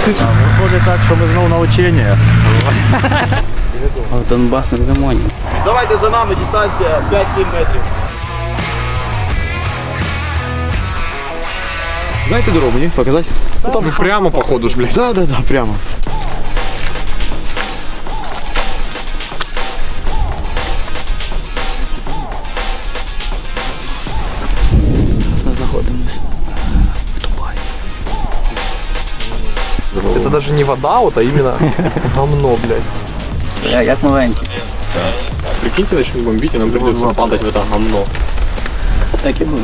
Виходить так, що ми знову на учення. Донбас на замоні. Давайте за нами, дистанція 5-7 метрів. Знаєте дорогу, ні? Показати? Ну там прямо походу ж, блядь. Да, прямо. Зараз ми знаходимося в Дубаї. Это даже не вода, вот, а именно говно, блядь. Як маленький. Прикиньте, начнут бомбить, и нам придется падать в это говно. Так і було.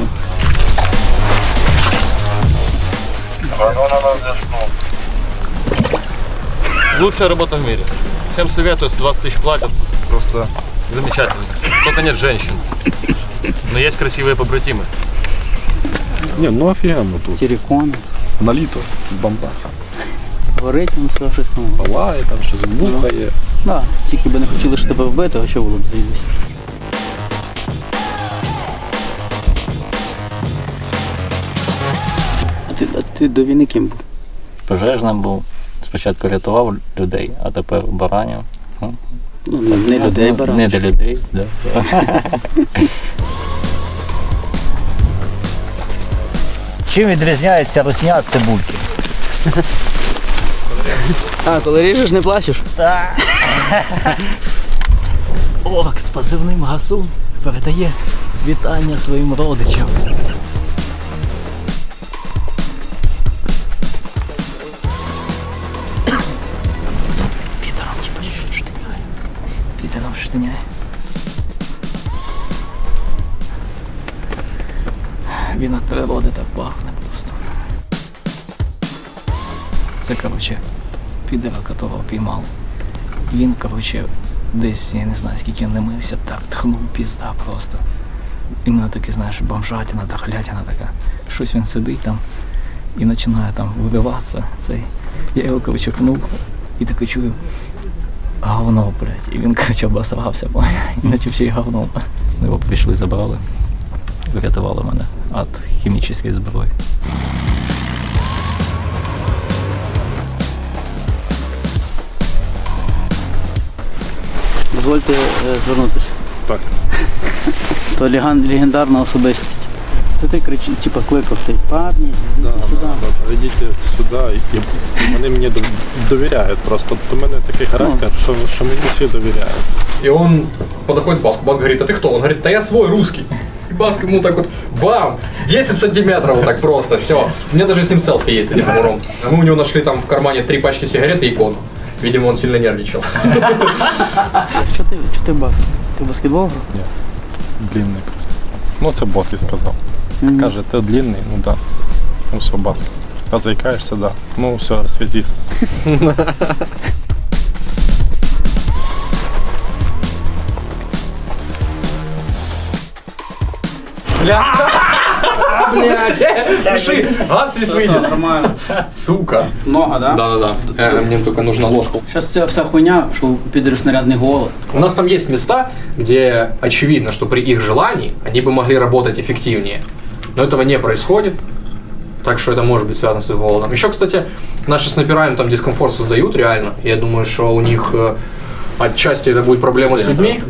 Лучшая работа в мире. Всем советую, 120 тысяч платят. Просто замечательно. Только нет женщин. Но есть красивые побратимы. Не, ну офигенно тут. Терекони. Налито, бомбаться. Горить він все щось нове. Палає, там щось бухає. Да, тільки би не хотіли ж тебе вбити, а що було б з'їлися? А ти до війни ким був? Пожежним був. Спочатку рятував людей, а тепер баранів. Ну, не людей баранів. Не до людей, да. Чим відрізняється русня від цибульки? А, коли ріжеш, не плачеш? Так. Орк з позивним Гасун передає вітання своїм родичам. Підером типа штиняє. Підером штиняє. Він від природи так пахне просто. Це, короче, підера, которого піймав. Він, короче, десь, я не знаю, скільки він не мився, так тхнув, пізда просто. Іменно таке, знаєш, бомжатина, дохлятина така. Щось він сидить там і починає там вибиватися. Цей. Я його, короче, пнув і таке чую, говно, блядь. І він, короче, обосрався, і почав ще й говном. Його прийшли, забрали, врятували мене від хімічної зброї. Дозвольте звернутися. Так. То легендарна особистість. Це ти кричиш, типа кликав цей парні, йдіть сюди. Йдіть сюди, і вони мені довіряють просто. У мене такий характер, що мені всі довіряють. И он подходит к Баску, Баск говорит, а ты кто? Он говорит, да я свой, русский. И Баск ему так вот, бам, 10 сантиметров вот так просто, все. У меня даже с ним селфи есть с этим буром. А мы у него нашли там в кармане 3 пачки сигарет и икону. Видимо, он сильно нервничал. Що ти баскет? Ти в баскетбол грав? Ні, длинний просто. Ну це бот і сказав. Каже, ти длинний, ну да. Ну все, баскет. А заїкаєшся, да. Ну все, связист. Пиши, газ здесь выйдет. Нормально. Сука. Нога, да? Да-да-да. Мне только нужна ложка. Зараз ця вся хуйня, що піде снарядний голод. У нас там есть места, где очевидно, что при их желании они бы могли работать эффективнее. Но этого не происходит. Так что это может быть связано с их голодом. Еще, кстати, наши снайпера им там дискомфорт создают реально. Я думаю, что у них отчасти это будет проблема с людьми,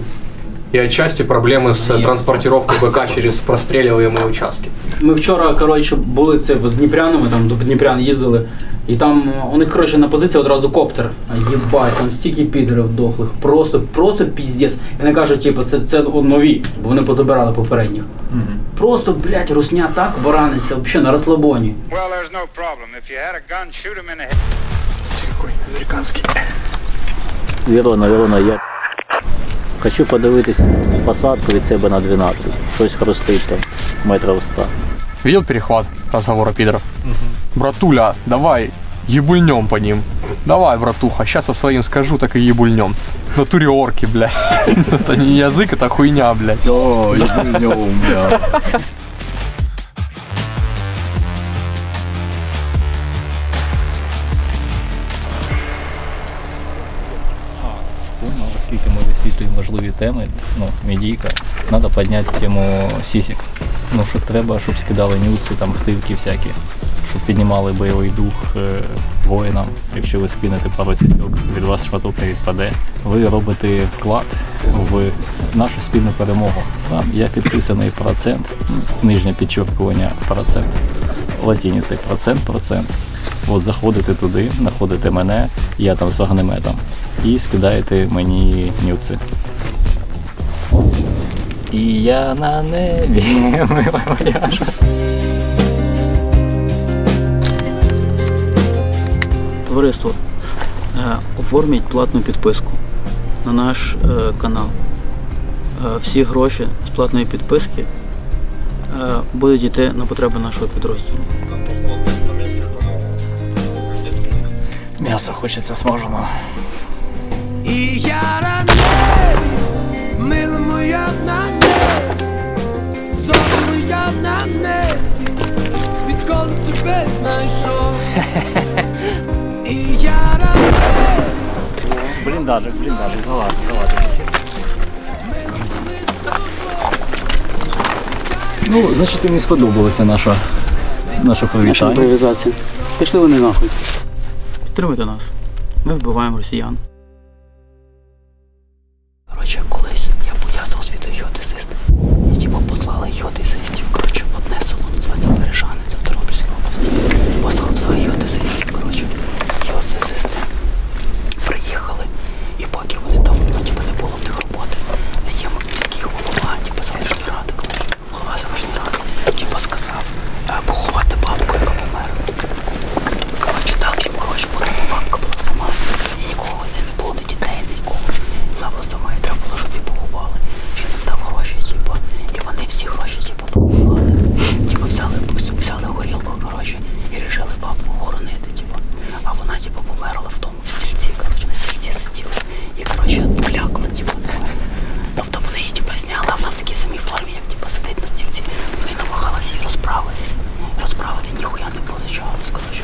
и отчасти проблемы с транспортировкой БК через простреливаемые участки. Ми вчора, коротше, були це з Дніпрянами, там до Дніпрян їздили, і там у них, коротше, на позиції одразу коптер. Єбать, там стільки підерів дохлих, просто піздець. І вони кажуть, типу, це нові, бо вони позабирали попередніх. Просто, блядь, русня так бараниться, взагалі на розслабоні. Well, there's no problem. If you had a gun, shoot him in the head. Какой американский. Вірона, я хочу подивитися посадку від себе на 12. Щось хрустить там, метрів 100. Видел перехват разговора пидоров? Братуля, давай ебульнем по ним. Давай, братуха, сейчас со своим скажу, так и ебульнем. В натуре орки, блядь. Это не язык, это хуйня, блядь. О, ебульнем, бля. Оскільки ми висвітлюємо важливі теми, медійка, треба підняти тему сісік. Що треба, щоб скидали нюци, там, хтивки всякі. щоб піднімали бойовий дух воїнам. Якщо ви скинете пару цятьок, від вас шматок не відпаде. Ви робите вклад в нашу спільну перемогу. Там є підписаний процент, нижнє підчеркування процент, латиницей процент. От заходите туди, знаходите мене, я там з огнеметом, і скидаєте мені нюци. І я на небі, мила моя. Товариство, оформіть платну підписку на наш канал. Всі гроші з платної підписки будуть йти на потреби нашого підрозділу. М'ясо хочеться смаженого. І я на небі, мила моя на небі, зоря моя на небі, відколи тебе знайшов. І я на небі. Бліндажик, залазь. Ну, значить, мені сподобалося наша привітання. Імпровізація. Пішли вони нахуй. Підтримуйте нас. Ми вбиваємо росіян. Коротше, колись я пов'язав з відео-геодезистом. І типу послали геодезистів, коротше, в одне село, називається Бережани, це в Тернопільській області. Послали туди геодезистів, коротше. Геодезисти приїхали, і поки вони там, ну, типу, не було в них роботи, є міський голова, типу, селищної ради, коротше, голова селищної ради, типу, сказав поховати бабку, яка померла. Коротше, дав їм гроші, бо тому бабка була сама, і нікого не було, ні дітей, нікого. Вона була сама, і треба було, щоб її поховали. Він їм дав гроші, типу, і вони всі гроші, типу, поховали. Типу, взяли горілку, коротше, і рішили бабку хоронити, типу. А вона, типу, померла в тому, в стільці, коротше, на стільці сиділа. І, коротше, клякла, типу. Тобто вони її, типу, зняли, а вона в такій самій формі, як, типу, сидить на стільці. Вони намагалися її розправитись. Розправити ніхуя не получалось, коротше.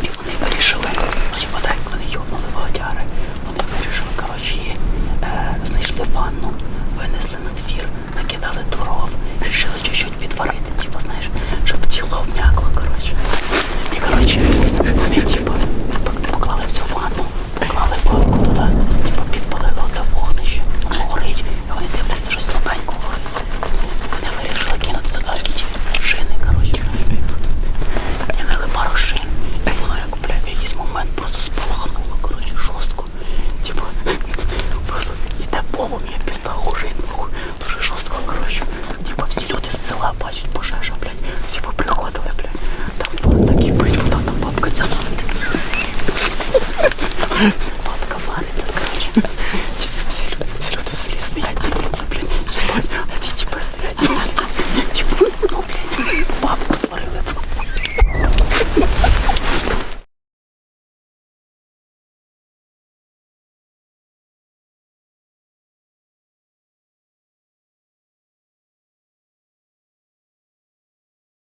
І вони вирішили, ну, типу, так, вони йобнули водяри. Вони вирішили, коротше, її, знайшли ванну, винесли на двір, накидали дров, вирішили чуть-чуть підварити, типу, знаєш, щоб тіло обм'якло, коротше. І, коротше, вони, типу, поклали в цю ванну, поклали бабку туди, типу, підпалили оце вогнище, воно горить, і вони дивляться, що слабенько горить. Вони вирішили кинути туди шини, коротше. Кинули пару шин, і воно, як, блядь, в якийсь момент просто спалахнуло, коротше, жорстко. Типу, просто іде полум'я, пізда горить, нахуй, дуже жорстко, коротше. Типу, всі люди з села бачать пожежа, блядь, всі поприходили, блядь. Там вода кипить, вода там бабка тягнула.